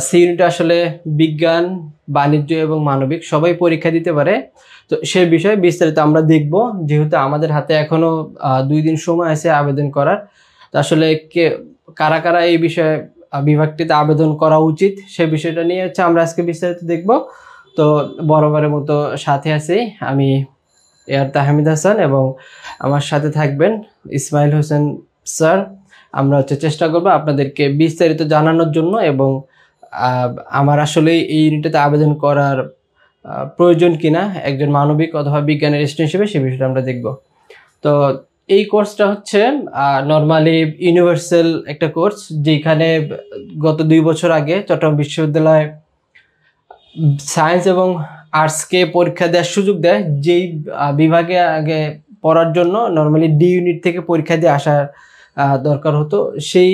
C ইউনিটে আসলে বিজ্ঞান, বাণিজ্য এবং মানবিক সবাই পরীক্ষা দিতে পারে। তো সে বিষয়ে বিস্তারিত আমরা দেখব, যেহেতু আমাদের হাতে এখনো 2 দিন সময় আছে আবেদন করার। তো আসলে কারা কারা এই বিষয়ে বিভাগটিতে আবেদন করা উচিত সে বিষয়টা নিয়ে হচ্ছে আমরা আজকে বিস্তারিত দেখব। তো বরাবরের মতো সাথে আছি আমি এআর তাহমিদ হাসান এবং আমার সাথে থাকবেন ইসমাইল হোসেন স্যার। আমরা হচ্ছে চেষ্টা করব আপনাদেরকে বিস্তারিত জানানোর জন্য এবং আমার আসলে এই ইউনিটে আবেদন করার প্রয়োজন কিনা একজন মানবিক অথবা বিজ্ঞানের স্টুডেন্ট হিসেবে সে বিষয়টা আমরা দেখব। তো এই কোর্সটা হচ্ছে নর্মালি ইউনিভার্সাল একটা কোর্স, যেখানে গত 2 বছর আগে চট্টগ্রাম বিশ্ববিদ্যালয় সায়েন্স এবং আর্টসকে পরীক্ষা দেওয়ার সুযোগ দেয়। যেই বিভাগে আগে পড়ার জন্য নর্মালি ডি ইউনিট থেকে পরীক্ষা দিয়ে আসার দরকার হতো, সেই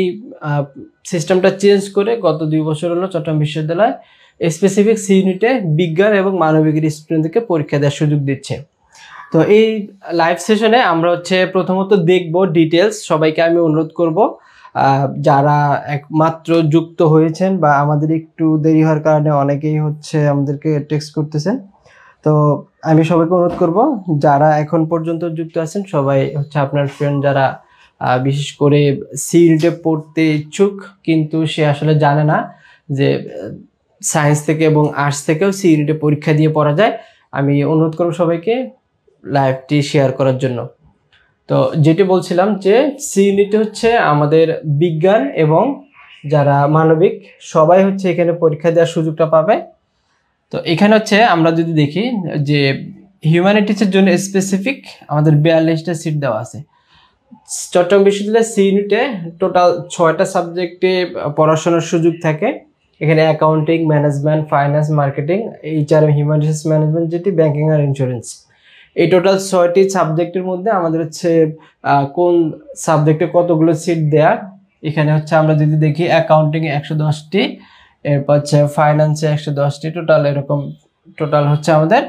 সিস্টেমটা চেঞ্জ করে গত 2 বছর হলো চট্টগ্রাম বিশ্ববিদ্যালয় স্পেসিফিক সি ইউনিটে বিজ্ঞান এবং মানবিকের স্টুডেন্টদেরকে পরীক্ষা দেওয়ার সুযোগ দিচ্ছে। তো এই লাইভ সেশনে আমরা হচ্ছে প্রথমত দেখব ডিটেলস। সবাইকে আমি অনুরোধ করব যারা একমাত্র যুক্ত হয়েছেন বা আমাদের একটু দেরি হওয়ার কারণে অনেকেই হচ্ছে আমাদেরকে টেক্সট করতেছেন, তো আমি সবাইকে অনুরোধ করব যারা এখন পর্যন্ত যুক্ত আছেন সবাই হচ্ছে আপনার ফ্রেন্ড যারা বিশেষ করে সি ইউনিটে পড়তে ইচ্ছুক কিন্তু সে আসলে জানে না যে সায়েন্স থেকে এবং আর্টস থেকেও সি ইউনিটে পরীক্ষা দিয়ে পড়া যায়, আমি অনুরোধ করব সবাইকে লাইভটি শেয়ার করার জন্য। তো যেটি বলছিলাম যে সি ইউনিটে হচ্ছে আমাদের বিজ্ঞান এবং যারা মানবিক সবাই হচ্ছে এখানে পরীক্ষা দেওয়ার সুযোগটা পাবে। তো এখানে হচ্ছে আমরা যদি দেখি যে হিউম্যানিটিসের জন্য স্পেসিফিক আমাদের 42টা সিট দেওয়া আছে। চট্টগ্রাম বিশ্ববিদ্যালয়ের সি ইউনিটে টোটাল 6টা সাবজেক্টে পড়াশোনার সুযোগ থাকে। এখানে accounting, management, finance, marketing, HRM, human resource management, যেটি ব্যাংকিং আর ইন্স্যুরেন্স। এই টোটাল 6টি সাবজেক্টের মধ্যে আমাদের হচ্ছে কোন সাবজেক্টে কতগুলো সিট দেয়া। এখানে হচ্ছে আমরা যদি দেখি অ্যাকাউন্টিংয়ে 110টি, এরপর হচ্ছে ফাইন্যান্সে 110টি, টোটাল এরকম টোটাল হচ্ছে আমাদের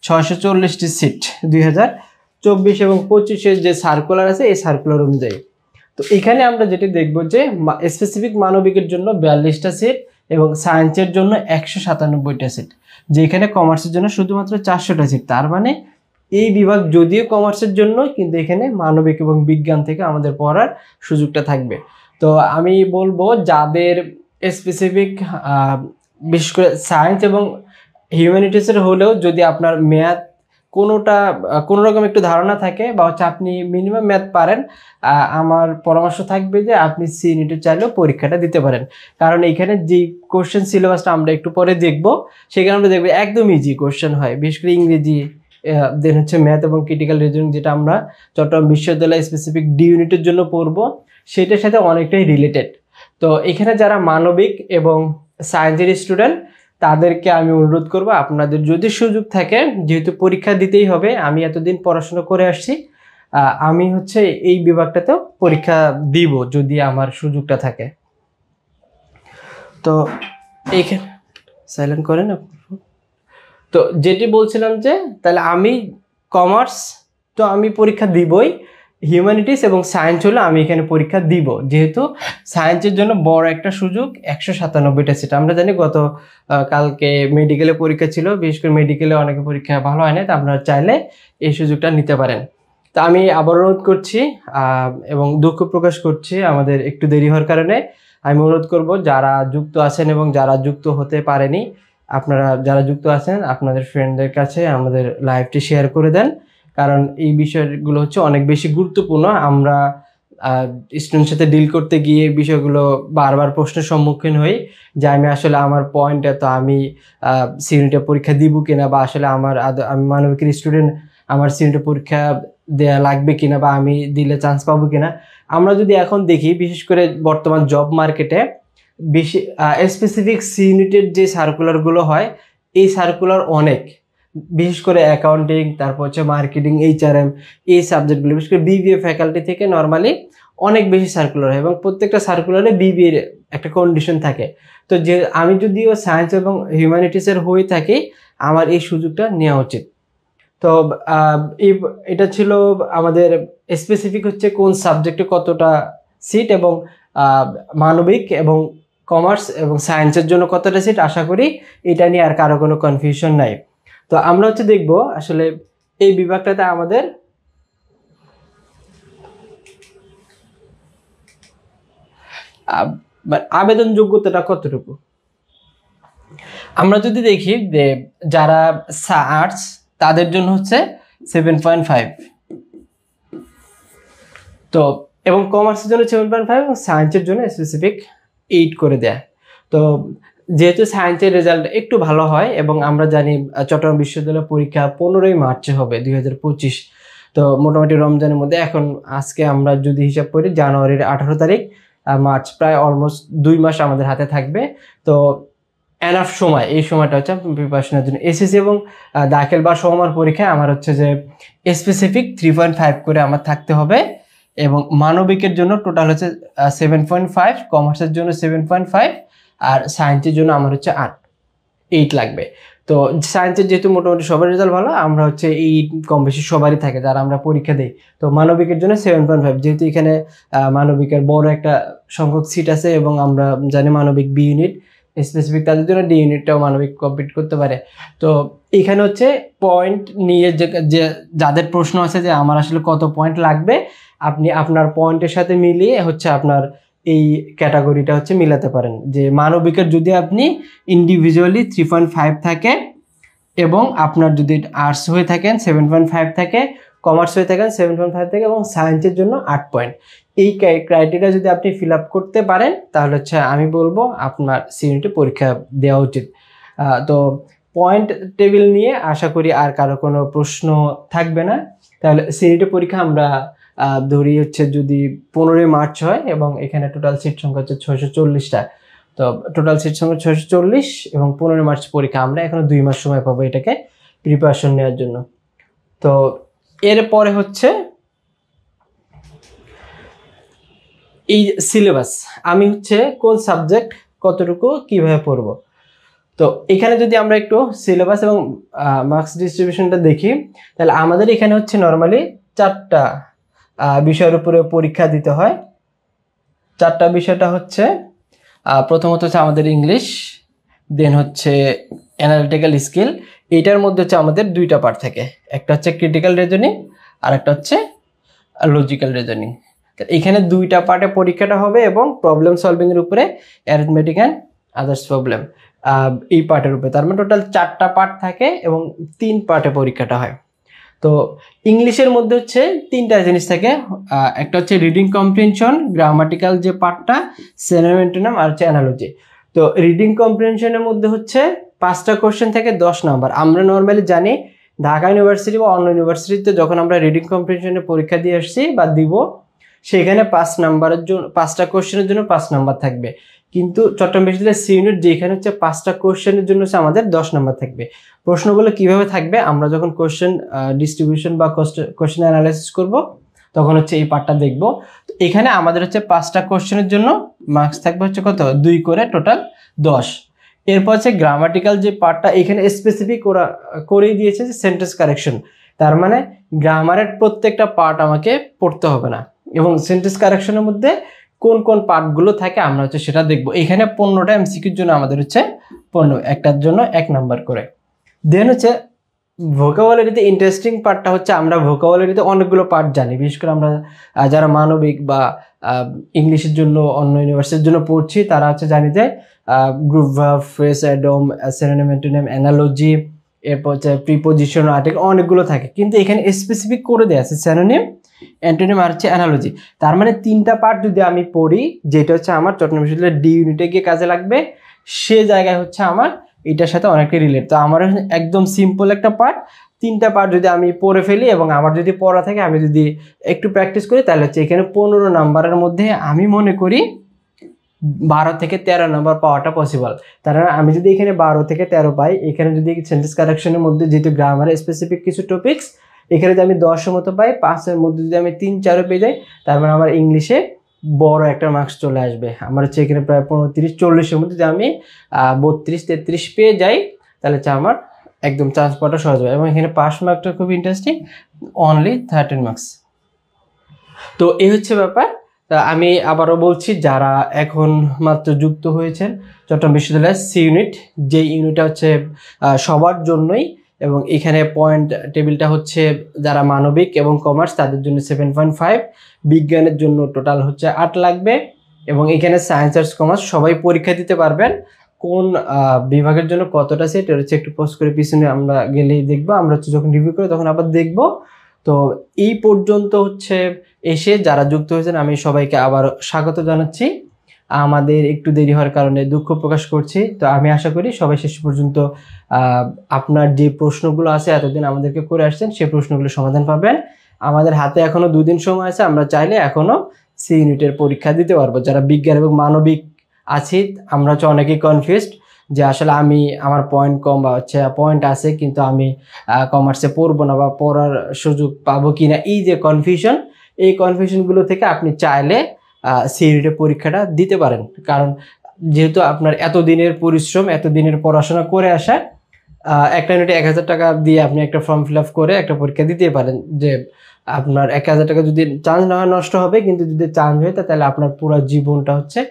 640টি সিট 2024 এবং 25-এর যে সার্কুলার আছে এই সার্কুলার অনুযায়ী। তো এখানে আমরা যেটি দেখব যে স্পেসিফিক মানবিকের জন্য 42টা সিট এবং সায়েন্সের জন্য 197টা সিট, যেখানে কমার্সের জন্য শুধুমাত্র 400টা সিট। তার মানে এই বিভাগ যদিও কমার্সের জন্য, কিন্তু এখানে মানবিক এবং বিজ্ঞান থেকে আমাদের পড়ার সুযোগটা থাকবে। তো আমি বলবো যাদের স্পেসিফিক বিশেষ করে সায়েন্স এবং হিউম্যানিটিসের হলেও যদি আপনার ম্যাথ কোনো রকম একটু ধারণা থাকে বা হচ্ছে আপনি মিনিমাম ম্যাথ পারেন, আমার পরামর্শ থাকবে যে আপনি সি ইউনিটে চাইলেও পরীক্ষাটা দিতে পারেন। কারণ এখানে যে কোশ্চেন সিলেবাসটা আমরা একটু পরে দেখব, সেখানে আমরা দেখবো একদম ইজি কোশ্চেন হয়, বিশেষ করে ইংরেজি, দেন হচ্ছে ম্যাথ এবং ক্রিটিক্যাল রিজনিং, যেটা আমরা চট্টগ্রাম বিশ্ববিদ্যালয় স্পেসিফিক ডি ইউনিটের জন্য পড়বো, সেটার সাথে অনেকটাই রিলেটেড। তো এখানে যারা মানবিক এবং সায়েন্সের স্টুডেন্ট তাদেরকে আমি অনুরোধ করব আপনাদের যদি সুযোগ থাকে, যেহেতু পরীক্ষা দিতেই হবে, আমি এতদিন পড়াশোনা করে আসছি, আমি হচ্ছে এই বিভাগটাতেও পরীক্ষা দিব যদি আমার সুযোগটা থাকে। তো এইখানে সাইলেন্ট করেন। তো যেটি বলছিলাম যে তাহলে আমি কমার্স তো আমি পরীক্ষা দিবই, হিউম্যানিটিস এবং সায়েন্স হলো আমি এখানে পরীক্ষা দিব, যেহেতু সায়েন্সের জন্য বড় একটা সুযোগ 197টা সিট। আমরা জানি গত কালকে মেডিকেলে পরীক্ষা ছিল, বিশেষ করে মেডিকেলে অনেকে পরীক্ষা ভালো হয় না, তো আপনারা চাইলে এই সুযোগটা নিতে পারেন। তো আমি আবার অনুরোধ করছি এবং দুঃখ প্রকাশ করছি আমাদের একটু দেরি হওয়ার কারণে। আমি অনুরোধ করব যারা যুক্ত আছেন এবং যারা যুক্ত হতে পারেনি, আপনারা যারা যুক্ত আছেন আপনাদের ফ্রেন্ডদের কাছে আমাদের লাইভটি শেয়ার করে দেন, কারণ এই বিষয়গুলো হচ্ছে অনেক বেশি গুরুত্বপূর্ণ। আমরা স্টুডেন্টের সাথে ডিল করতে গিয়ে বিষয়গুলো বারবার প্রশ্নের সম্মুখীন হই যে আমি আসলে আমার পয়েন্টে তো আমি সি ইউনিটে পরীক্ষা দিব কিনা, বা আসলে আমি মানবিকের স্টুডেন্ট, আমার সি ইউনিটে পরীক্ষা দেওয়া লাগবে কিনা, বা আমি দিলে চান্স পাবো কিনা। আমরা যদি এখন দেখি বিশেষ করে বর্তমান জব মার্কেটে বেশি স্পেসিফিক সি ইউনিটের যে সার্কুলারগুলো হয়, এই সার্কুলার অনেক, বিশেষ করে অ্যাকাউন্টিং, তারপর হচ্ছে মার্কেটিং, এইচআরএম, এই সাবজেক্টগুলো বিশেষ করে বিবিএ ফ্যাকাল্টি থেকে নর্মালি অনেক বেশি সার্কুলার হয় এবং প্রত্যেকটা সার্কুলারে বিবিএর একটা কন্ডিশন থাকে। তো যে আমি যদিও সায়েন্স এবং হিউম্যানিটিসের হয়ে থাকি, আমার এই সুযোগটা নেওয়া উচিত। তো এটা ছিল আমাদের স্পেসিফিক হচ্ছে কোন সাবজেক্টে কতটা সিট এবং মানবিক এবং কমার্স এবং সায়েন্সের জন্য কতটা সিট, আশা করি এটা নিয়ে আর কারো কোনো কনফিউশন নাই। তো আমরা হচ্ছে দেখব আসলে এই বিভাগটাতে আমাদের আবেদন যোগ্যতাটা কতটুকু। আমরা যদি দেখি যে যারা আর্টস তাদের জন্য হচ্ছে 7.5, তো এবং কমার্সের জন্য 7.5 এবং সায়েন্সের জন্য স্পেসিফিক 8 করে দেয়। তো যেহেতু সায়েন্সের রেজাল্ট একটু ভালো হয় এবং আমরা জানি চট্টগ্রাম বিশ্ববিদ্যালয় পরীক্ষা 15ই মার্চে হবে 2025, তো মোটামুটি রমজানের মধ্যে, এখন আজকে আমরা যদি হিসাব করি জানুয়ারির 18 তারিখ, মার্চ প্রায় অলমোস্ট 2 মাস আমাদের হাতে থাকবে। তো এনাফ সময়, এই সময়টা হচ্ছে প্রিপারেশনের জন্য। এসএসসি এবং দাখিল বা সমমানের পরীক্ষায় আমার হচ্ছে যে স্পেসিফিক 3.5 করে আমার থাকতে হবে, এবং মানবিকের জন্য টোটাল হচ্ছে 7.5, কমার্সের জন্য 7.5, আর সায়েন্সের জন্য আমার হচ্ছে 8 লাগবে। তো সায়েন্সের যেহেতু মোটামুটি সবার রেজাল্ট ভালো, আমরা হচ্ছে এই কম বেশি সবারই থাকে যারা আমরা পরীক্ষা দিই। তো মানবিকের জন্য 7.5, যেহেতু এখানে মানবিকের বড় একটা সংখ্যক সিট আছে এবং আমরা জানি মানবিক বি ইউনিট স্পেসিফিক, তাদের জন্য ডি ইউনিটটাও মানবিক কমপ্লিট করতে পারে। তো এখানে হচ্ছে পয়েন্ট নিয়ে যে যাদের প্রশ্ন আছে যে আমার আসলে কত পয়েন্ট লাগবে, আপনি আপনার পয়েন্টের সাথে মিলিয়ে হচ্ছে আপনার এই ক্যাটাগরিটা হচ্ছে মিলাতে পারেন। যে মানবিকের যদি আপনি ইন্ডিভিজুয়ালি 3.5 থাকে, এবং আপনার যদি আর্টস হয়ে থাকেন 7.5 থাকে, কমার্স হয়ে থাকেন 7.5 থাকে, এবং সায়েন্সের জন্য 8 পয়েন্ট, এই ক্রাইটেরিয়া যদি আপনি ফিল আপ করতে পারেন তাহলে হচ্ছে আমি বলবো আপনার সিইউনিটি পরীক্ষা দেওয়া উচিত। তো পয়েন্ট টেবিল নিয়ে আশা করি আর কারো কোনো প্রশ্ন থাকবে না। তাহলে সিইউনিটি পরীক্ষা আমরা ধরি হচ্ছে যদি 15ই মার্চ হয়, এবং এখানে টোটাল সিট সংখ্যা হচ্ছে 640টা। তো টোটাল সিট সংখ্যা 640 এবং 15ই মার্চ পরীক্ষা। আমরা এখনো 2 মাস সময় পাবো এটাকে প্রিপারেশন নেওয়ার জন্য। তো এরপরে হচ্ছে এই সিলেবাস, আমি হচ্ছে কোন সাবজেক্ট কতটুকু কিভাবে পড়বো। তো এখানে যদি আমরা একটু সিলেবাস এবং মার্কস ডিস্ট্রিবিউশনটা দেখি, তাহলে আমাদের এখানে হচ্ছে নর্মালি 4টা বিষয়ের উপরে পরীক্ষা দিতে হয়। 4টা বিষয়টা হচ্ছে প্রথমত হচ্ছে আমাদের ইংলিশ, দেন হচ্ছে অ্যানালিটিক্যাল স্কিল। এইটার মধ্যে হচ্ছে আমাদের 2টা পার্ট থাকে, একটা হচ্ছে ক্রিটিক্যাল রিজনিং আর একটা হচ্ছে লজিক্যাল রিজনিং। এখানে 2টা পার্টে পরীক্ষাটা হবে, এবং প্রবলেম সলভিং এর উপরে অ্যারিথমেটিক অ্যান্ড আদার্স প্রবলেম এই পার্টের উপরে। তার মানে টোটাল 4টা পার্ট থাকে এবং 3 পার্টে পরীক্ষাটা হয়। তো ইংলিশের মধ্যে হচ্ছে 3টা জিনিস থাকে, একটা হচ্ছে রিডিং কম্প্রিহেনশন, গ্রামাটিক্যাল যে পার্টটা, সিনোনিম অ্যান্টোনিম আর হচ্ছে অ্যানালজি। তো রিডিং কম্প্রিহেনশনের মধ্যে হচ্ছে 5টা কোশ্চেন থেকে 10 নাম্বার। আমরা নর্মালি জানি ঢাকা ইউনিভার্সিটি বা অন্য ইউনিভার্সিটিতে যখন আমরা রিডিং কম্প্রিহেনশনের পরীক্ষা দিয়ে আসছি বা দিব, সেখানে 5 নাম্বারের জন্য 5টা কোশ্চেনের জন্য 5 নাম্বার থাকবে। কিন্তু চট্টগ্রাম বিশ্ববিদ্যালয়ের সি ইউনিট যেখানে হচ্ছে 5টা কোশ্চেনের জন্য হচ্ছে আমাদের 10 নাম্বার থাকবে। প্রশ্নগুলো কিভাবে থাকবে, আমরা যখন কোশ্চেন ডিস্ট্রিবিউশন বা কোশ্চেন অ্যানালাইসিস করব তখন হচ্ছে এই পার্টটা দেখব। তো এখানে আমাদের হচ্ছে 5টা কোশ্চেনের জন্য মার্কস থাকবে হচ্ছে কত, 2 করে, টোটাল 10। এরপর হচ্ছে গ্রামাটিক্যাল যে পার্টটা, এখানে স্পেসিফিক ওরা করেই দিয়েছে যে সেন্টেন্স কারেকশন, তার মানে গ্রামারের প্রত্যেকটা পার্ট আমাকে পড়তে হবে না, এবং সেন্টেন্স কারেকশনের মধ্যে কোন কোন পার্টগুলো থাকে আমরা হচ্ছে সেটা দেখব। এখানে 15টা এমসিকিউর জন্য আমাদের হচ্ছে 15, একটার জন্য 1 নাম্বার করে। দেন হচ্ছে ভোকাবুলারিতে ইন্টারেস্টিং পার্টটা হচ্ছে আমরা ভোকাবুলারিতে অনেকগুলো পার্ট জানি, বিশেষ করে আমরা যারা মানবিক বা ইংলিশের জন্য অন্য ইউনিভার্সিটির জন্য পড়ছি তারা হচ্ছে জানি যে group verb, phrase, Adom, synonym, antonym, analogy, এরপর হচ্ছে প্রিপোজিশন, আর্টিকেল, অনেকগুলো থাকে। কিন্তু এখানে স্পেসিফিক করে দেওয়া আছে সিনোনিম, অ্যান্টোনিম আর হচ্ছে অ্যানালজি। তার মানে 3টা পার্ট যদি আমি পড়ি, যেটা হচ্ছে আমার চট্টগ্রাম বিশ্ববিদ্যালয়ের ডি ইউনিটে গিয়ে কাজে লাগবে, সে জায়গায় হচ্ছে আমার এটার সাথে অনেকটাই রিলেট। তো আমার একদম সিম্পল একটা পার্ট, 3টা পার্ট যদি আমি পড়ে ফেলি এবং আমার যদি পড়া থাকে, আমি যদি একটু প্র্যাকটিস করি, তাহলে হচ্ছে এখানে 15 নাম্বারের মধ্যে আমি মনে করি 12 থেকে 13 নাম্বার পাওয়াটা পসিবল। তার মানে আমি যদি এখানে 12 থেকে 13 পাই, এখানে যদি সেন্টেন্স কারেকশনের মধ্যে যেহেতু গ্রামারে স্পেসিফিক কিছু টপিকস, এখানে যদি আমি 10 মতো পাই, 5-এর মধ্যে যদি আমি 3-4 পেয়ে যাই, তার মানে আমার ইংলিশে বড় একটা মার্কস চলে আসবে। আমার হচ্ছে এখানে প্রায় 15-30-40-এর মধ্যে যদি আমি 32-33 পেয়ে যাই, তাহলে হচ্ছে আমার একদম চান্স পাওয়াটা সহজ হবে। এবং এখানে পাস মার্কটা খুব ইন্টারেস্টিং, অনলি 13 মার্কস। তো এই হচ্ছে ব্যাপার। আমি আবারও বলছি, যারা এখন মাত্র যুক্ত হয়েছেন চট্টগ্রাম বিশ্ববিদ্যালয়ের সি ইউনিট, যে ইউনিটটা হচ্ছে সবার জন্যই, এবং এখানে পয়েন্ট টেবিলটা হচ্ছে যারা মানবিক এবং কমার্স তাদের জন্য 7.5, বিজ্ঞানের জন্য টোটাল হচ্ছে 8 লাগবে, এবং এখানে সায়েন্স আর্টস কমার্স সবাই পরীক্ষা দিতে পারবেন। কোন বিভাগের জন্য কতটা সেট হচ্ছে একটু পোস্ট করে পিছনে আমরা গেলেই দেখবো, আমরা হচ্ছে যখন রিভিউ করি তখন আবার দেখবো। তো এই পর্যন্ত হচ্ছে এসে যারা যুক্ত হয়েছেন আমি সবাইকে আবার স্বাগত জানাচ্ছি। আমাদের একটু দেরি হওয়ার কারণে দুঃখ প্রকাশ করছি। তো আমি আশা করি সবাই শেষ পর্যন্ত আপনার যে প্রশ্নগুলো আছে এতদিন আমাদেরকে করে আসছেন সেই প্রশ্নগুলো সমাধান পাবেন। আমাদের হাতে এখনো 2 দিন সময় আছে, আমরা চাইলে এখনো সি ইউনিটের পরীক্ষা দিতে পারবো। যারা বিজ্ঞান এবং মানবিক আছি আমরা হচ্ছে অনেকেই কনফিউজড যে আসলে আমি আমার পয়েন্ট কম বা হচ্ছে পয়েন্ট আছে কিন্তু আমি কমার্সে পড়বো না বা পড়ার সুযোগ পাবো কিনা, এই যে কনফিউশন, এই কনফিউশনগুলো থেকে আপনি চাইলে সি ইউনিটের পরীক্ষাটা দিতে পারেন। কারণ যেহেতু আপনার এতদিনের পরিশ্রম, এতদিনের পড়াশোনা করে আসা, একটা ইউনিটে 1000 টাকা দিয়ে আপনি একটা ফর্ম ফিল আপ করে একটা পরীক্ষা দিতে পারেন। যে আপনার 1000 টাকা যদি চান্স না হয় নষ্ট হবে, কিন্তু যদি চান্স হয় তাহলে আপনার পুরো জীবনটা হচ্ছে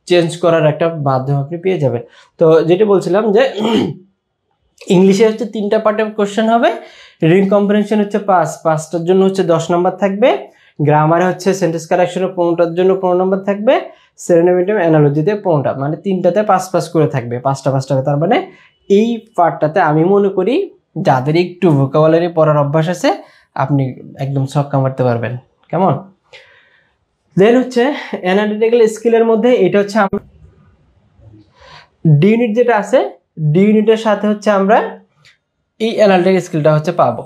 চেঞ্জ করার একটা মাধ্যম আপনি পেয়ে যাবেন। তো যেটা বলছিলাম যে ইংলিশে হচ্ছে 3টা পার্টের কোশ্চেন হবে, রিডিং কম্প্রিহেনশন হচ্ছে 5টার জন্য হচ্ছে 10 নম্বর থাকবে, গ্রামারে হচ্ছে সেন্টেন্স কারেকশনে 15টার জন্য 15 নম্বর থাকবে, সিনোনিম অ্যানালজিতে 15টা, মানে 3টাতে 5 করে থাকবে, 5টা। তার মানে এই পার্টটাতে আমি মনে করি যাদের একটু ভোকাবুলারি পড়ার অভ্যাস আছে আপনি একদম ছক্কা মারতে পারবেন। কেমন? দেন হচ্ছে অ্যানালিটিক্যাল স্কিলের মধ্যে এটা হচ্ছে ডি ইউনিট যেটা আছে, ডি ইউনিটের সাথে হচ্ছে আমরা এই অ্যানালিটিক্যাল স্কিলটা হচ্ছে পাবো।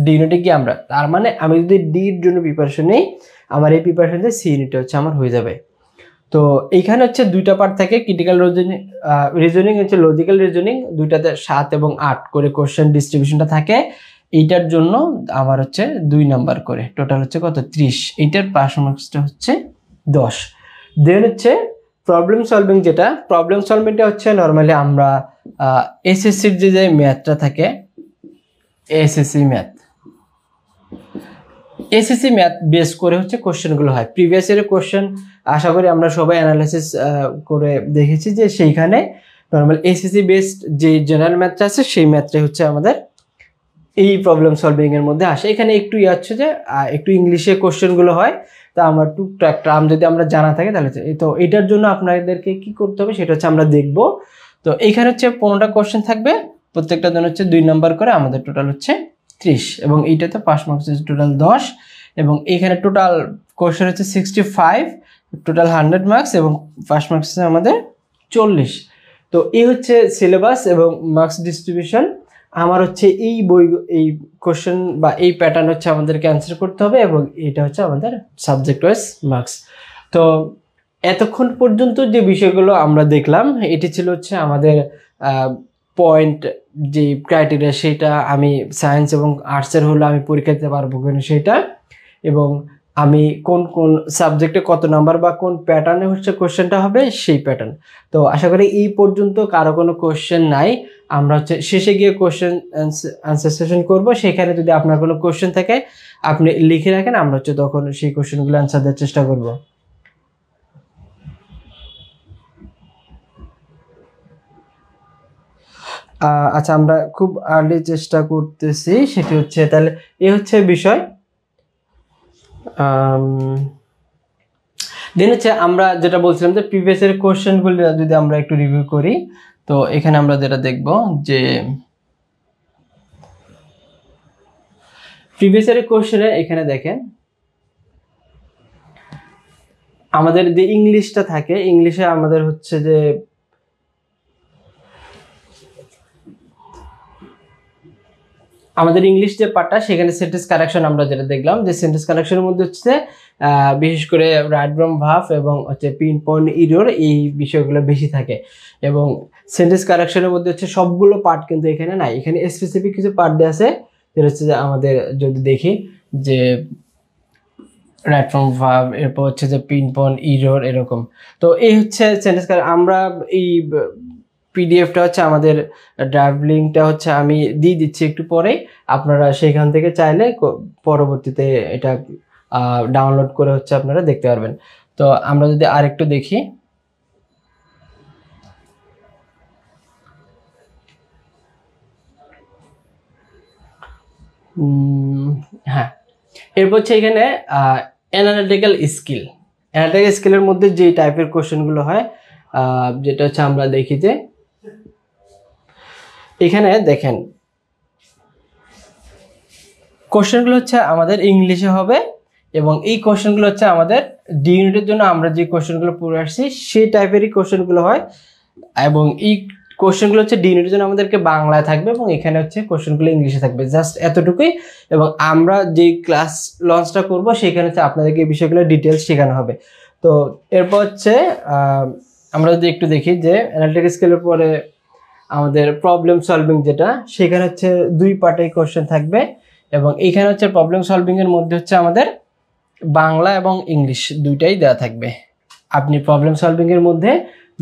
ডি ইউনিটে কি আমরা, তার মানে আমি যদি ডির জন্য প্রিপারেশন নিই, আমার এই প্রিপারেশনটা সি ইউনিটে হচ্ছে আমার হয়ে যাবে। তো এইখানে হচ্ছে 2টা পার্ট থাকে, ক্রিটিক্যাল রিজনিং হচ্ছে লজিক্যাল রিজনিং, 2টাতে 7 এবং 8 করে কোশ্চেন ডিস্ট্রিবিউশনটা থাকে। এইটার জন্য আমার হচ্ছে 2 নাম্বার করে, টোটাল হচ্ছে কত 30, এইটার পাস মার্কসটা হচ্ছে 10। দেন হচ্ছে প্রবলেম সলভিং, যেটা প্রবলেম সলভিংটা হচ্ছে নর্মালি আমরা এসএসসির যে ম্যাথটা থাকে, এসএসসি ম্যাথ বেস করে হচ্ছে কোশ্চেনগুলো হয়। প্রিভিয়াস ইয়ারের কোশ্চেন আশা করি আমরা সবাই অ্যানালাইসিস করে দেখেছি যে সেইখানে নর্মাল এসএসসি বেসড যে জেনারেল ম্যাথটা আছে সেই ম্যাথটাই হচ্ছে আমাদের এই প্রবলেম সলভিং এর মধ্যে আসে। এখানে একটু হচ্ছে যে একটু ইংলিশে কোশ্চেনগুলো হয়, তা আমার টুকটাক টার্ম যদি আমরা জানা থাকে তাহলে তো এটার জন্য আপনাদেরকে কি করতে হবে সেটা হচ্ছে আমরা দেখব। তো এইখানে হচ্ছে 15টা কোশ্চেন থাকবে, প্রত্যেকটা জন্য হচ্ছে 2 নাম্বার করে, আমাদের টোটাল হচ্ছে 30, এবং এইটাতে পাস মার্কস হচ্ছে টোটাল 10, এবং এইখানে টোটাল কোশ্চেন হচ্ছে 65, টোটাল 100 মার্কস, এবং পাস মার্কস হচ্ছে আমাদের 40। তো এই হচ্ছে সিলেবাস এবং মার্কস ডিস্ট্রিবিউশন। আমার হচ্ছে এই এই কোশ্চেন বা এই প্যাটার্ন হচ্ছে আমাদেরকে অ্যান্সার করতে হবে, এবং এটা হচ্ছে আমাদের সাবজেক্ট ওয়াইজ মার্কস। তো এতক্ষণ পর্যন্ত যে বিষয়গুলো আমরা দেখলাম এটি ছিল হচ্ছে আমাদের পয়েন্ট যে ক্রাইটেরিয়া, সেটা আমি সায়েন্স এবং আর্টসের হলে আমি পরীক্ষা দিতে পারবো কিনা সেটা, এবং আমি কোন কোন সাবজেক্টে কত নাম্বার বা কোন প্যাটার্নে হচ্ছে কোশ্চেনটা হবে সেই প্যাটার্ন। তো আশা করি এই পর্যন্ত কারো কোনো কোশ্চেন নাই। আমরা হচ্ছে শেষে গিয়ে কোশ্চেন আনসার সেশন করবো, সেখানে যদি আপনার কোনো কোশ্চেন থাকে আপনি লিখে রাখেন, আমরা হচ্ছে তখন সেই কোশ্চেনগুলো আনসার দেওয়ার চেষ্টা করব। আচ্ছা, আমরা খুব আর্লি চেষ্টা করতেছি, সেটি হচ্ছে তাহলে এ হচ্ছে বিষয়। দেন হচ্ছে আমরা যেটা বলছিলাম যে প্রিভিয়াস এর কোশ্চেনগুলো যদি আমরা একটু রিভিউ করি, তো এখানে আমরা যেটা দেখব যে প্রিভিয়াস এর কোশ্চেনে এখানে দেখেন আমাদের যে ইংলিশটা থাকে, ইংলিশে আমাদের হচ্ছে যে আমাদের ইংলিশ যে পার্টটা সেখানে সেন্টেন্স কারেকশন আমরা যেটা দেখলাম, যে সেন্টেন্স কারেকশনের মধ্যে হচ্ছে বিশেষ করে রাইট ফ্রম ভার্ব এবং হচ্ছে পিন পয়েন্ট ইরর, এই বিষয়গুলো বেশি থাকে। এবং সেন্টেন্স কারেকশনের মধ্যে হচ্ছে সবগুলো পার্ট কিন্তু এখানে নাই, এখানে স্পেসিফিক কিছু পার্ট দেওয়া আছে, যেটা হচ্ছে যে আমাদের যদি দেখি যে রাইট ফ্রম ভার্ব, এরপর হচ্ছে যে পিন পয়েন্ট ইরর এরকম। তো এই হচ্ছে সেন্টেন্স আমরা এই পিডিএফটা হচ্ছে আমাদের ড্রাইভ লিঙ্কটা হচ্ছে আমি দিয়ে দিচ্ছি একটু পরে, আপনারা সেখান থেকে চাইলে পরবর্তীতে এটা ডাউনলোড করে হচ্ছে আপনারা দেখতে পারবেন। তো আমরা যদি আরেকটু দেখি, হ্যাঁ, এরপর হচ্ছে এখানে অ্যানালিটিক্যাল স্কিল। অ্যানালিটিক্যাল স্কিলের মধ্যে যে টাইপের কোশ্চেনগুলো হয়, যেটা হচ্ছে আমরা দেখি যে এখানে দেখেন কোশ্চেনগুলো হচ্ছে আমাদের ইংলিশে হবে, এবং এই কোশ্চেনগুলো হচ্ছে আমাদের ডি ইউনিটের জন্য আমরা যে কোশ্চেনগুলো পড়ে আসছি সেই টাইপেরই কোশ্চেনগুলো হয়, এবং এই কোশ্চেনগুলো হচ্ছে ডি ইউনিটের জন্য আমাদেরকে বাংলায় থাকবে, এবং এখানে হচ্ছে কোশ্চেনগুলো ইংলিশে থাকবে, জাস্ট এতটুকুই। এবং আমরা যেই ক্লাস লঞ্চটা করব সেখানে হচ্ছে আপনাদেরকে এই বিষয়গুলো ডিটেলস শেখানো হবে। তো এরপর হচ্ছে আমরা যদি একটু দেখি যে অ্যানালিটিক্যাল স্কিলের পরে আমাদের প্রবলেম সলভিং, যেটা সেখানে হচ্ছে 2 পার্টে কোশ্চেন থাকবে, এবং এইখানে হচ্ছে প্রবলেম সলভিং এর মধ্যে হচ্ছে আমাদের বাংলা এবং ইংলিশ দুইটাই দেওয়া থাকবে। আপনি প্রবলেম সলভিং এর মধ্যে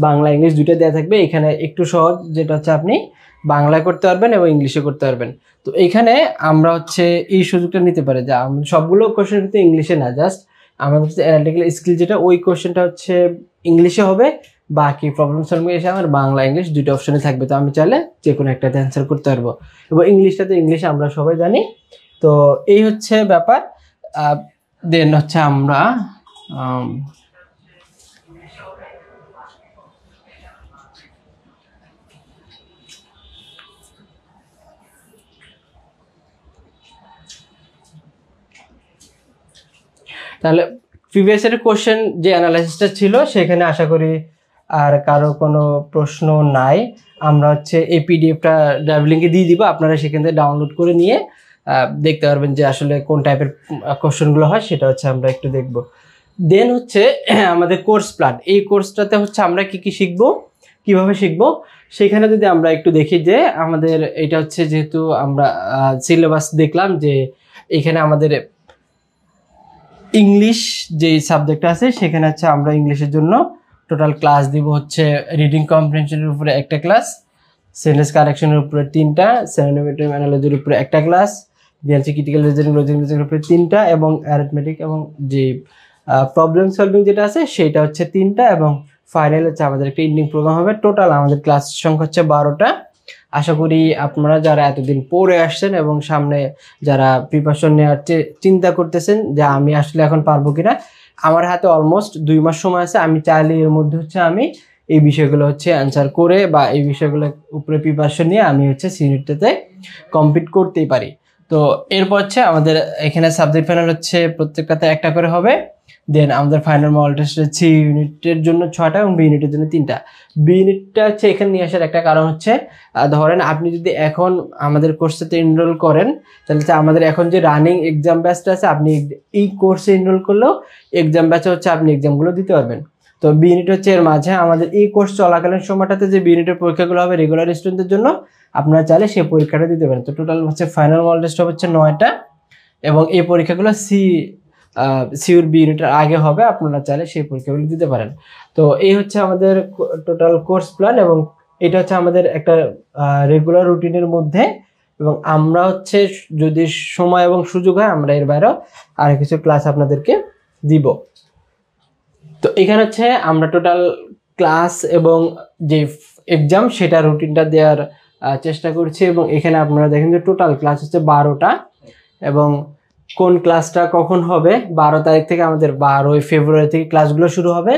বাংলা ইংলিশ দুইটাই দেওয়া থাকবে। এখানে একটু সহজ, যেটা হচ্ছে আপনি বাংলায় করতে পারবেন এবং ইংলিশে করতে পারবেন। তো এখানে আমরা হচ্ছে এই সুযোগটা নিতে পারি যে সবগুলো কোশ্চেন কিন্তু ইংলিশে না, জাস্ট আমাদের হচ্ছে অ্যানালিটিক্যাল স্কিল যেটা ওই কোশ্চেনটা হচ্ছে ইংলিশে হবে, বাকি প্রবলেম সলভিং এসে আমার বাংলা ইংলিশ দুইটা অপশনে থাকবে। তো আমি চাইলে যে কোনো একটাতে অ্যান্সার করতে পারবো, এবং ইংলিশটাতে ইংলিশ আমরা সবাই জানি। তো এই হচ্ছে ব্যাপার। দেন হচ্ছে আমরা তাহলে প্রিভিয়াস ইয়ারের কোশ্চেন যে অ্যানালাইসিসটা ছিল সেখানে আশা করি আর কারো কোনো প্রশ্ন নাই। আমরা হচ্ছে এই পিডিএফটা ড্রাইভ লিঙ্কে দিয়ে দিব, আপনারা সেখান থেকে ডাউনলোড করে নিয়ে দেখতে পারবেন যে আসলে কোন টাইপের কোশ্চেনগুলো হয়, সেটা হচ্ছে আমরা একটু দেখব। দেন হচ্ছে আমাদের কোর্স প্ল্যান, এই কোর্সটাতে হচ্ছে আমরা কি কি শিখব, কিভাবে শিখব, সেখানে যদি আমরা একটু দেখি যে আমাদের এটা হচ্ছে, যেহেতু আমরা সিলেবাস দেখলাম যে এখানে আমাদের ইংলিশ যে সাবজেক্ট আছে সেখানে হচ্ছে আমরা ইংলিশের জন্য টোটাল ক্লাস দিব হচ্ছে রিডিং কম্প্রিহেনশনের উপরে একটা ক্লাস, সেন্টেন্স কারেকশনের উপরে 3টা, সিনোনিম অ্যানালজির উপরে একটা ক্লাস, বিএনসি ক্রিটিক্যাল রিজনিং লজিকের উপরে 3টা, এবং অ্যারিথমেটিক এবং যে প্রবলেম সলভিং যেটা আছে সেটা হচ্ছে 3টা, এবং ফাইনাল হচ্ছে আমাদের একটা ইন্ডিং প্রোগ্রাম হবে। টোটাল আমাদের ক্লাস সংখ্যা হচ্ছে 12টা। আশা করি আপনারা যারা এতদিন পড়ে আসছেন এবং সামনে যারা প্রিপারেশন নেওয়ার চিন্তা করতেছেন যে আমি আসলে এখন পারবো কিনা, আমার হাতে অলমোস্ট 2 মাস সময় আছে। আমি চাইলে এর মধ্যে হচ্ছে আমি এই বিষয়গুলো হচ্ছে অ্যান্সার করে বা এই বিষয়গুলোর উপরে প্রিপারেশন নিয়ে আমি হচ্ছে সিনিটটাতে কমপ্লিট করতেই পারি। তো এরপর হচ্ছে আমাদের এখানে সাবজেক্ট ফাইনাল হচ্ছে প্রত্যেকটাতে একটা করে হবে। দেন আমাদের ফাইনাল মডেল টেস্ট হচ্ছে ইউনিটের জন্য 6টা এবং বি ইউনিটের জন্য 3টা। বি ইউনিটটা হচ্ছে এখানে নিয়ে আসার একটা কারণ হচ্ছে, ধরেন আপনি যদি এখন আমাদের কোর্সটাতে এনরোল করেন, তাহলে আমাদের এখন যে রানিং এক্সাম ব্যাচটা আছে, আপনি এই কোর্সে এনরোল করলেও এক্সাম ব্যাচে হচ্ছে আপনি এক্সামগুলো দিতে পারবেন। তো বি ইউনিট হচ্ছে এর মাঝে আমাদের এই কোর্স চলাকালীন সময়টাতে যে বি ইউনিটের পরীক্ষাগুলো হবে রেগুলার স্টুডেন্টদের জন্য, আপনারা চাইলে সেই পরীক্ষাটা দিতে পারেন। তো টোটাল হচ্ছে ফাইনাল মডেল টেস্ট হচ্ছে 9টা, এবং এই পরীক্ষাগুলো সিউর বি ইউনিটের আগে হবে, আপনারা চাইলে সেই পরীক্ষাগুলো দিতে পারেন। তো এই হচ্ছে আমাদের টোটাল কোর্স প্ল্যান, এবং এটা হচ্ছে আমাদের একটা রেগুলার রুটিনের মধ্যে, এবং আমরা হচ্ছে যদি সময় এবং সুযোগ হয় আমরা এর বাইরেও আর কিছু ক্লাস আপনাদেরকে দিব। তো এখানে হচ্ছে আমরা টোটাল ক্লাস এবং যে এক্সাম সেটা রুটিনটা দেওয়ার চেষ্টা করছি, এবং এখানে আপনারা দেখেন যে টোটাল ক্লাস হচ্ছে 12টা, এবং কোন ক্লাসটা কখন হবে, 12 তারিখ থেকে আমাদের 12 ফেব্রুয়ারি থেকে ক্লাসগুলো শুরু হবে,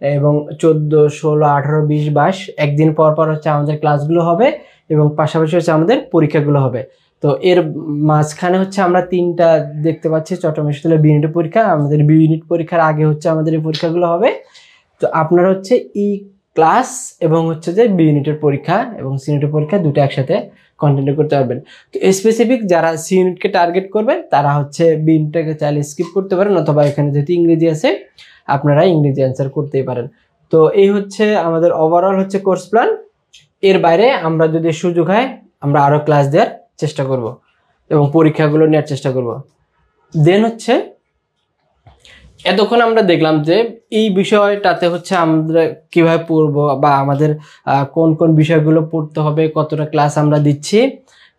এবং 14, 16, 18, 20, 22 একদিন পর পর হচ্ছে আমাদের ক্লাসগুলো হবে, এবং পাশাপাশি হচ্ছে আমাদের পরীক্ষাগুলো হবে। তো এর মাঝখানে হচ্ছে আমরা 3টা দেখতে পাচ্ছি চট্টগ্রাম বিশ্ববিদ্যালয়ের বি ইউনিট পরীক্ষা, আমাদের বি ইউনিট পরীক্ষার আগে হচ্ছে আমাদের এই পরীক্ষাগুলো হবে। তো আপনারা হচ্ছে ই ক্লাস এবং হচ্ছে যে বি ইউনিটের পরীক্ষা এবং সি ইউনিটের পরীক্ষা দুটো একসাথে কন্টিনিউ করতে পারবেন। তো স্পেসিফিক যারা সি ইউনিটকে টার্গেট করবেন তারা হচ্ছে বি ইউনিটটাকে চাইলে স্কিপ করতে পারেন, অথবা এখানে যেহেতু ইংরেজি আছে আপনারা ইংরেজি অ্যান্সার করতেই পারেন। তো এই হচ্ছে আমাদের ওভারঅল হচ্ছে কোর্স প্ল্যান। এর বাইরে আমরা যদি সুযোগ হয় আমরা আরও ক্লাস দেওয়ার চেষ্টা করব এবং পরীক্ষাগুলো নেওয়ার চেষ্টা করব। দেন হচ্ছে এতক্ষণ আমরা দেখলাম যে এই বিষয়টাতে হচ্ছে আমরা কিভাবে পড়বো বা আমাদের কোন কোন বিষয়গুলো পড়তে হবে, কতটা ক্লাস আমরা দিচ্ছি,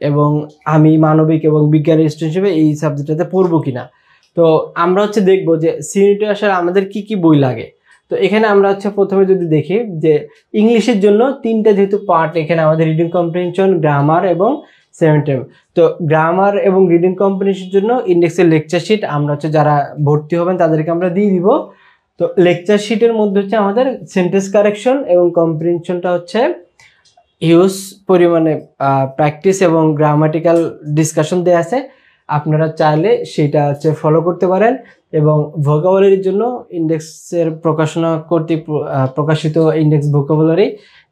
এবং আমি মানবিক এবং বিজ্ঞানের স্টুডেন্ট হিসেবে এই সাবজেক্টটাতে পড়বো কিনা। তো তো আমরা হচ্ছে দেখবো যে সি ইউনিটে আসলে আমাদের কি কি বই লাগে। তো এখানে আমরা হচ্ছে প্রথমে যদি দেখি যে ইংলিশের জন্য 3টা যেহেতু পার্ট, এখানে আমাদের রিডিং কম্প্রিহেনশন, গ্রামার এবং সেভেন্টেম। তো গ্রামার এবং রিডিং কম্প্রিহেনশনের জন্য ইন্ডেক্সের লেকচার শিট আমরা হচ্ছে যারা ভর্তি হবেন তাদেরকে আমরা দিয়ে দিব। তো লেকচার শিটের মধ্যে হচ্ছে আমাদের সেন্টেন্স কারেকশন এবং কম্প্রিহেনশনটা হচ্ছে হিউজ পরিমাণে প্র্যাকটিস এবং গ্রামাটিক্যাল ডিসকাশন দেওয়া আছে, আপনারা চাইলে সেটা হচ্ছে ফলো করতে পারেন। এবং ভোকাবুলারির জন্য ইন্ডেক্সের প্রকাশনা কর্তৃক প্রকাশিত ইন্ডেক্স ভোকাবুলারি,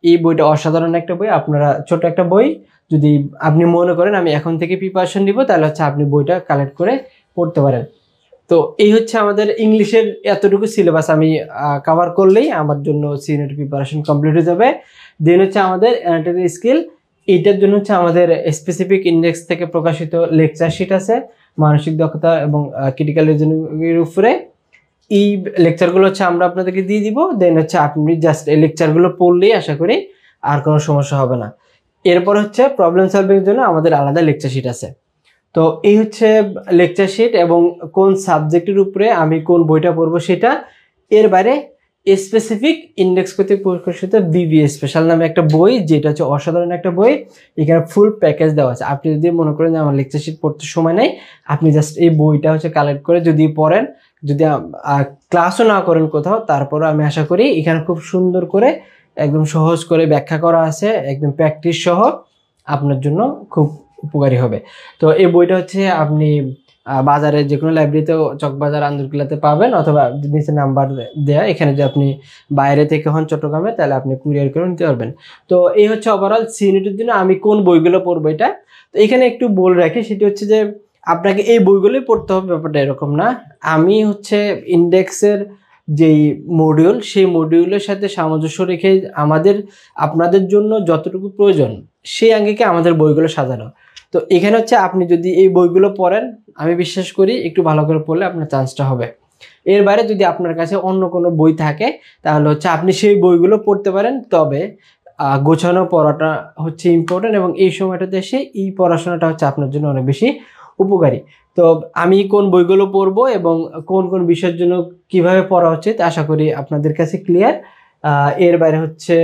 এই বইটা অসাধারণ একটা বই। আপনারা ছোট একটা বই, যদি আপনি মনে করেন আমি এখন থেকে প্রিপারেশন নিব, তাহলে হচ্ছে আপনি বইটা কালেক্ট করে পড়তে পারেন। তো এই হচ্ছে আমাদের ইংলিশের এতটুকু সিলেবাস আমি কভার করলেই আমার জন্য সি ইউনিট প্রিপারেশন কমপ্লিট হয়ে যাবে। দেন হচ্ছে আমাদের অ্যানাটমি স্কিল, এইটার জন্য হচ্ছে আমাদের স্পেসিফিক ইন্ডেক্স থেকে প্রকাশিত লেকচার শিট আছে মানসিক দক্ষতা এবং ক্রিটিক্যাল রিজনিংয়ের উপরে। এই লেকচারগুলো হচ্ছে আমরা আপনাদেরকে দিয়ে দিব। দেন হচ্ছে আপনি জাস্ট এই লেকচারগুলো পড়লেই আশা করি আর কোনো সমস্যা হবে না। এরপর হচ্ছে প্রবলেম সলভিংয়ের জন্য আমাদের আলাদা লেকচার শিট আছে। তো এই হচ্ছে লেকচার শিট এবং কোন সাবজেক্টের উপরে আমি কোন বইটা পড়বো সেটা। এর বাইরে স্পেসিফিক ইন্ডেক্স কর্তৃক প্রকাশিত বিবি স্পেশাল নামে একটা বই, যেটা হচ্ছে অসাধারণ একটা বই। এখানে ফুল প্যাকেজ দেওয়া আছে। আপনি যদি মনে করেন যে আমার লেকচার শিট পড়তে সময় নেই, আপনি জাস্ট এই বইটা হচ্ছে কালেক্ট করে যদি পড়েন, যদি ক্লাসও না করেন কোথাও, তারপরে আমি আশা করি এখানে খুব সুন্দর করে একদম সহজ করে ব্যাখ্যা করা আছে, একদম প্র্যাকটিস সহ, আপনার জন্য খুব উপকারী হবে। তো এই বইটা হচ্ছে আপনি বাজারে যে কোনো লাইব্রেরিতেও, চকবাজার, আন্দরকিল্লাতে পাবেন, অথবা নিচে নাম্বার দেয়া, এখানে যে আপনি বাইরে থেকে হন চট্টগ্রামে, তাহলে আপনি কুরিয়ার করে নিতে পারবেন। তো এই হচ্ছে ওভারঅল সি ইউনিটের জন্য আমি কোন বইগুলো পড়বো এটা। তো এখানে একটু বলে রাখি, সেটি হচ্ছে যে আপনাকে এই বইগুলোই পড়তে হবে ব্যাপারটা এরকম না। আমি হচ্ছে ইন্ডেক্সের যেই মডিউল, সেই মডিউলের সাথে সামঞ্জস্য রেখে আপনাদের জন্য যতটুকু প্রয়োজন সেই আঙ্গিকে আমাদের বইগুলো সাজানো। তো এখানে হচ্ছে আপনি যদি এই বইগুলো পড়েন, আমি বিশ্বাস করি একটু ভালো করে পড়লে আপনার চান্সটা হবে। এর বাইরে যদি আপনার কাছে অন্য কোনো বই থাকে, তাহলে হচ্ছে আপনি সেই বইগুলো পড়তে পারেন। তবে গোছানো পড়াটা হচ্ছে ইম্পর্টেন্ট, এবং এই সময়টাতে এসে এই পড়াশোনাটা হচ্ছে আপনার জন্য অনেক বেশি উপকারী। তো আমি কোন বইগুলো পড়বো এবং কোন কোন বিষয়ের জন্য কিভাবে পড়া উচিত, আশা করি আপনাদের কাছে ক্লিয়ার। এর বাইরে হচ্ছে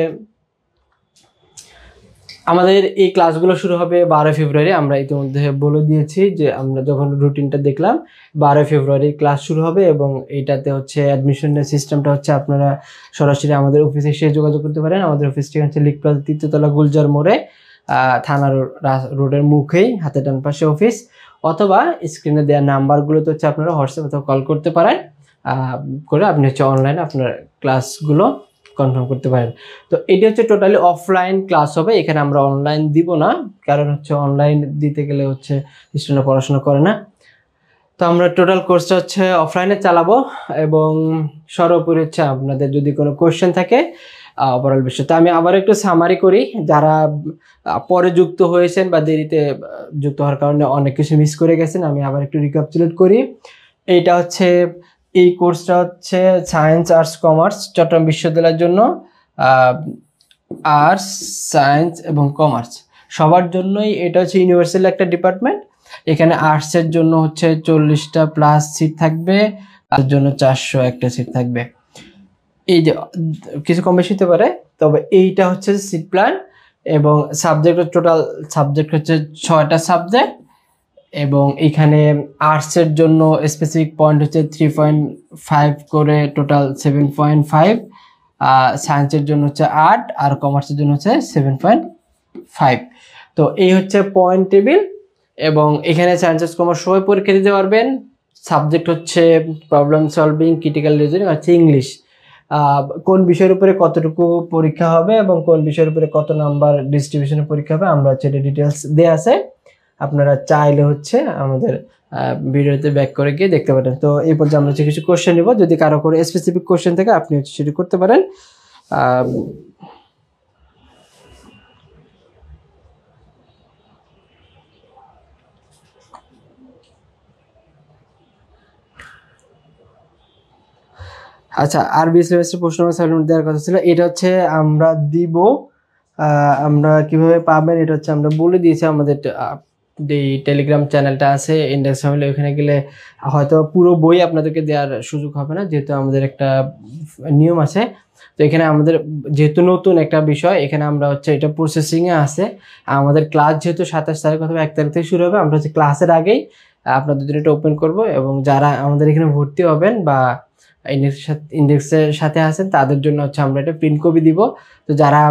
আমাদের এই ক্লাসগুলো শুরু হবে 12 ফেব্রুয়ারি। আমরা ইতিমধ্যে বলে দিয়েছি যে আমরা যখন রুটিনটা দেখলাম 12 ফেব্রুয়ারি ক্লাস শুরু হবে, এবং এইটাতে হচ্ছে অ্যাডমিশনের সিস্টেমটা হচ্ছে আপনারা সরাসরি আমাদের অফিসে এসে যোগাযোগ করতে পারেন। আমাদের অফিসটি হচ্ছে লিকপ্লাজা 3য় তলা গুলজার মোড়ে, থানা রোডের মুখেই হাতে ডান পাশে অফিস, অথবা স্ক্রিনে দেওয়া নাম্বারগুলোতে হচ্ছে আপনারা হোয়াটসঅ্যাপ অথবা কল করতে পারেন, করে আপনি হচ্ছে অনলাইনে আপনার ক্লাসগুলো কনফার্ম করতে পারেন। তো এটি হচ্ছে টোটালি অফলাইন ক্লাস হবে, এখানে আমরা অনলাইন দিব না, কারণ হচ্ছে অনলাইন দিতে গেলে হচ্ছে স্টুডেন্টরা পড়াশোনা করে না। তো আমরা টোটাল কোর্সটা হচ্ছে অফলাইনে চালাবো, এবং সর্বোপরি হচ্ছে আপনাদের যদি কোনো কোয়েশ্চেন থাকে ওভারঅল বিষয়। তো আমি আবার একটু সামারি করি, যারা পরে যুক্ত হয়েছেন বা দেরিতে যুক্ত হওয়ার কারণে অনেক কিছু মিস করে গেছেন, আমি আবার একটু রিক্যাপচুলেট করি। এইটা হচ্ছে, এই কোর্সটা হচ্ছে সায়েন্স, আর্টস, কমার্স চট্টগ্রাম বিশ্ববিদ্যালয়ের জন্য। আর্টস, সায়েন্স এবং কমার্স সবার জন্যই এটা হচ্ছে ইউনিভার্সাল একটা ডিপার্টমেন্ট। এখানে আর্টসের জন্য হচ্ছে 40টা প্লাস সিট থাকবে, তার জন্য 401টা সিট থাকবে। এই যে কিছু কম বেশি হতে পারে, তবে এইটা হচ্ছে সিট প্ল্যান। এবং সাবজেক্টের টোটাল সাবজেক্ট হচ্ছে 6টা সাবজেক্ট, এবং এখানে আর্টসের জন্য স্পেসিফিক পয়েন্ট হচ্ছে 3.5 করে, টোটাল 7.5। সায়েন্সের জন্য হচ্ছে 8, আর কমার্সের জন্য হচ্ছে 7.5। তো এই হচ্ছে পয়েন্ট টেবিল, এবং এখানে সায়েন্স, কমার্স সবাই পরীক্ষা দিতে পারবেন। সাবজেক্ট হচ্ছে প্রবলেম সলভিং, ক্রিটিক্যাল রিজনিং, হচ্ছে ইংলিশ। কোন বিষয়ের উপরে কতটুকু পরীক্ষা হবে এবং কোন বিষয়ের উপরে কত নাম্বার ডিস্ট্রিবিউশনের পরীক্ষা হবে, আমরা হচ্ছে এটা ডিটেলস দেওয়া আছে। আপনারা চাইলে হচ্ছে আমাদের ভিডিওতে ব্যাক করে গিয়ে দেখতে পারেন। তো এই পর্যায়ে আমরা হচ্ছে কিছু কোশ্চেন নেব, যদি কারো করে স্পেসিফিক কোশ্চেন থাকে আপনি হচ্ছে সেটি করতে পারেন। আচ্ছা, আরবি সিলেবাসের প্রশ্ন সাবমিট দেওয়ার কথা ছিল, এটা হচ্ছে আমরা দিব। আমরা কিভাবে পাবেন এটা হচ্ছে আমরা বলে দিয়েছি আমাদের যে টেলিগ্রাম চ্যানেলটা আছে ইন্ডেক্স ফ্যামিলি, ওখানে গেলে হয়তো পুরো বই আপনাদেরকে দেওয়ার সুযোগ হবে না, যেহেতু আমাদের একটা নিয়ম আছে। তো এখানে আমাদের যেহেতু নতুন একটা বিষয়, এখানে আমরা হচ্ছে এটা প্রসেসিংয়ে আছে। আমাদের ক্লাস যেহেতু 27 তারিখ অথবা 1 তারিখ থেকে শুরু হবে, আমরা হচ্ছে ক্লাসের আগেই আপনাদের জন্য এটা ওপেন করব, এবং যারা আমাদের এখানে ভর্তি হবেন বা ইন্ডেক্সের সাথে আছেন তাদের জন্য হচ্ছে আমরা এটা প্রিন্ট কপি দিব। তো যারা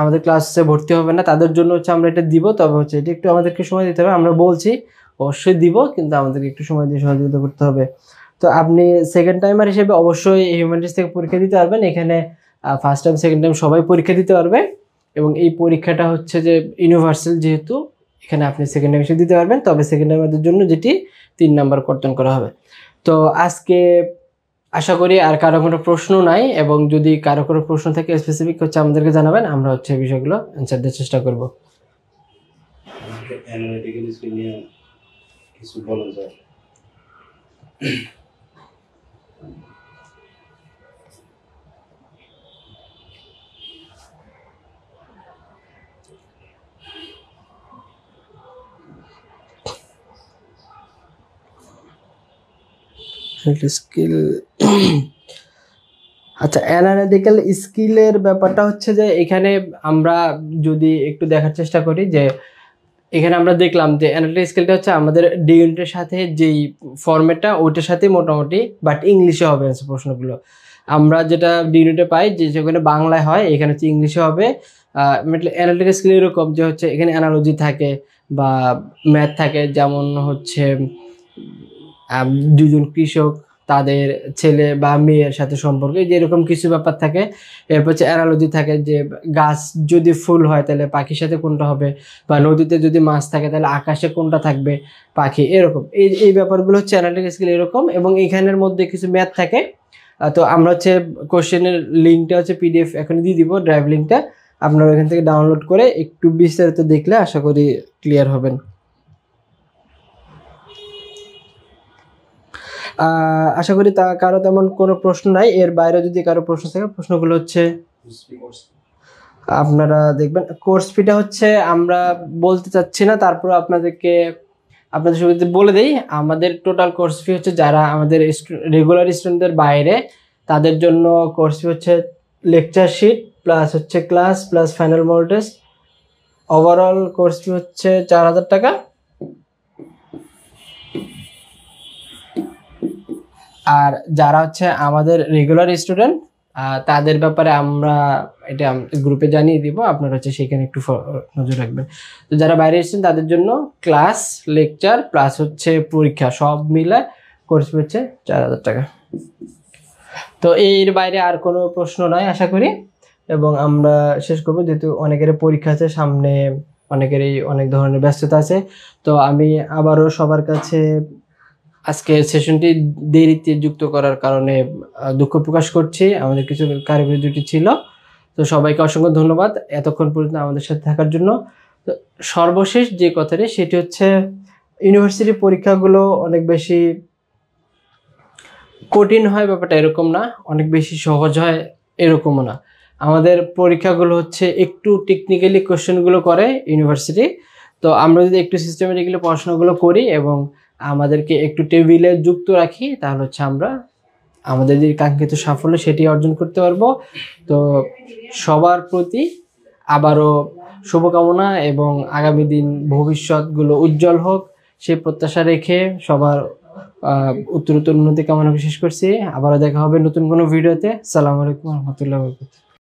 আমাদের ক্লাসে ভর্তি হবে না তাদের জন্য হচ্ছে আমরা এটা দিব, তবে হচ্ছে এটা একটু আমাদেরকে সময় দিতে হবে। আমরা বলছি অবশ্যই দিব, কিন্তু আমাদেরকে একটু সময় দিয়ে সহযোগিতা করতে হবে। তো আপনি সেকেন্ড টাইমার হিসেবে অবশ্যই হিউম্যানিটিস থেকে পরীক্ষা দিতে পারবেন। এখানে ফার্স্ট টাইম সেকেন্ড টাইম সবাই পরীক্ষা দিতে পারবে, এবং এই পরীক্ষাটা হচ্ছে যে ইউনিভার্সাল, যেহেতু এখানে আপনি সেকেন্ড টাইম হিসেবে দিতে পারবেন, তবে সেকেন্ড টাইমারদের জন্য যেটি 3 নাম্বার কর্তন করা হবে। তো আজকে আশা করি আর কারো কোনো প্রশ্ন নাই, এবং যদি কারো কোনো প্রশ্ন থাকে স্পেসিফিক হচ্ছে আমাদেরকে জানাবেন, আমরা হচ্ছে বিষয়গুলো অ্যান্সার দেওয়ার চেষ্টা করব। অ্যানালিটিক্যাল স্কিল নিয়ে কিছু বলা যায়? স্কিল আচ্ছা, অ্যানালিটিক্যাল স্কিলের ব্যাপারটা হচ্ছে যে এখানে আমরা যদি একটু দেখার চেষ্টা করি, যে এখানে আমরা দেখলাম যে অ্যানালিটিক্যাল স্কিলটা হচ্ছে আমাদের ডি ইউনিটের সাথে যেই ফরম্যাটটা ওইটার সাথে মোটামুটি, বাট ইংলিশে হবে প্রশ্নগুলো। আমরা যেটা ডি ইউনিটে পাই যে যেখানে বাংলায় হয়, এখানে হচ্ছে ইংলিশে হবে। অ্যানালিটিক্যাল স্কিল এরকম যে হচ্ছে এখানে অ্যানালজি থাকে বা ম্যাথ থাকে, যেমন হচ্ছে দুজন কৃষক তাদের ছেলে বা মেয়ের সাথে সম্পর্কে যে এরকম কিছু ব্যাপার থাকে। এরপর হচ্ছে অ্যানালজি থাকে, যে গাছ যদি ফুল হয় তাহলে পাখির সাথে কোনটা হবে, বা নদীতে যদি মাছ থাকে তাহলে আকাশে কোনটা থাকবে পাখি, এরকম এই এই ব্যাপারগুলো হচ্ছে অ্যানালিটিক্যাল স্কিল এরকম। এবং এইখানের মধ্যে কিছু ম্যাথ থাকে। তো আমরা হচ্ছে কোশ্চেনের লিঙ্কটা হচ্ছে পিডিএফ এখন দিয়ে দিব, ড্রাইভ লিঙ্কটা আপনারা ওখান থেকে ডাউনলোড করে একটু বিস্তারিত দেখলে আশা করি ক্লিয়ার হবেন। আশা করি কারো তেমন কোনো প্রশ্ন নাই। এর বাইরে যদি কারো প্রশ্ন থাকে, প্রশ্নগুলো হচ্ছে আপনারা দেখবেন। কোর্স ফিটা হচ্ছে আমরা বলতে চাচ্ছি না, তারপর আপনাদের সুবিধা বলে দেই। আমাদের টোটাল কোর্স ফি হচ্ছে যারা আমাদের রেগুলার স্টুডেন্টদের বাইরে, তাদের জন্য কোর্স ফি হচ্ছে লেকচার শিট প্লাস হচ্ছে class plus final model test, overall course fee হচ্ছে 4000 টাকা। আর যারা হচ্ছে আমাদের রেগুলার স্টুডেন্ট, তাদের ব্যাপারে আমরা এটা গ্রুপে জানিয়ে দিব, আপনারা হচ্ছে সেখানে একটু নজর রাখবেন। তো যারা বাইরে এসেছেন তাদের জন্য ক্লাস, লেকচার প্লাস হচ্ছে পরীক্ষা সব মিলে কোর্স হচ্ছে 4000 টাকা। তো এর বাইরে আর কোনো প্রশ্ন নয় আশা করি, এবং আমরা শেষ করবো, যেহেতু অনেকেরই পরীক্ষা আছে সামনে, অনেকেরই অনেক ধরনের ব্যস্ততা আছে। তো আমি আবারও সবার কাছে আজকে সেশনটি দেরিতে যুক্ত করার কারণে দুঃখ প্রকাশ করছি, আমাদের কিছু কারিগরি ত্রুটি ছিল। তো সবাইকে অসংখ্য ধন্যবাদ এতক্ষণ পর্যন্ত আমাদের সাথে থাকার জন্য। তো সর্বশেষ যে কথাটি সেটি হচ্ছে, ইউনিভার্সিটি পরীক্ষাগুলো অনেক বেশি কঠিন হয় ব্যাপারটা এরকম না, অনেক বেশি সহজ হয় এরকমও না। আমাদের পরীক্ষাগুলো হচ্ছে একটু টেকনিক্যালি কোশ্চেনগুলো করে ইউনিভার্সিটি। তো আমরা যদি একটু সিস্টেমেটিক্যালি পড়াশোনাগুলো করি এবং আমাদেরকে একটু টেবিলে যুক্ত রাখি, তাহলে হচ্ছে আমরা আমাদের যে কাঙ্ক্ষিত সাফল্য সেটি অর্জন করতে পারবো। তো সবার প্রতি আবারও শুভকামনা, এবং আগামী দিন ভবিষ্যৎগুলো উজ্জ্বল হোক সেই প্রত্যাশা রেখে সবার উত্তরোত্তর উন্নতি কামনা বিশেষ করছি। আবারও দেখা হবে নতুন কোনো ভিডিওতে। আসসালামু আলাইকুম ওয়া রাহমাতুল্লাহি ওয়া বারাকাতুহু।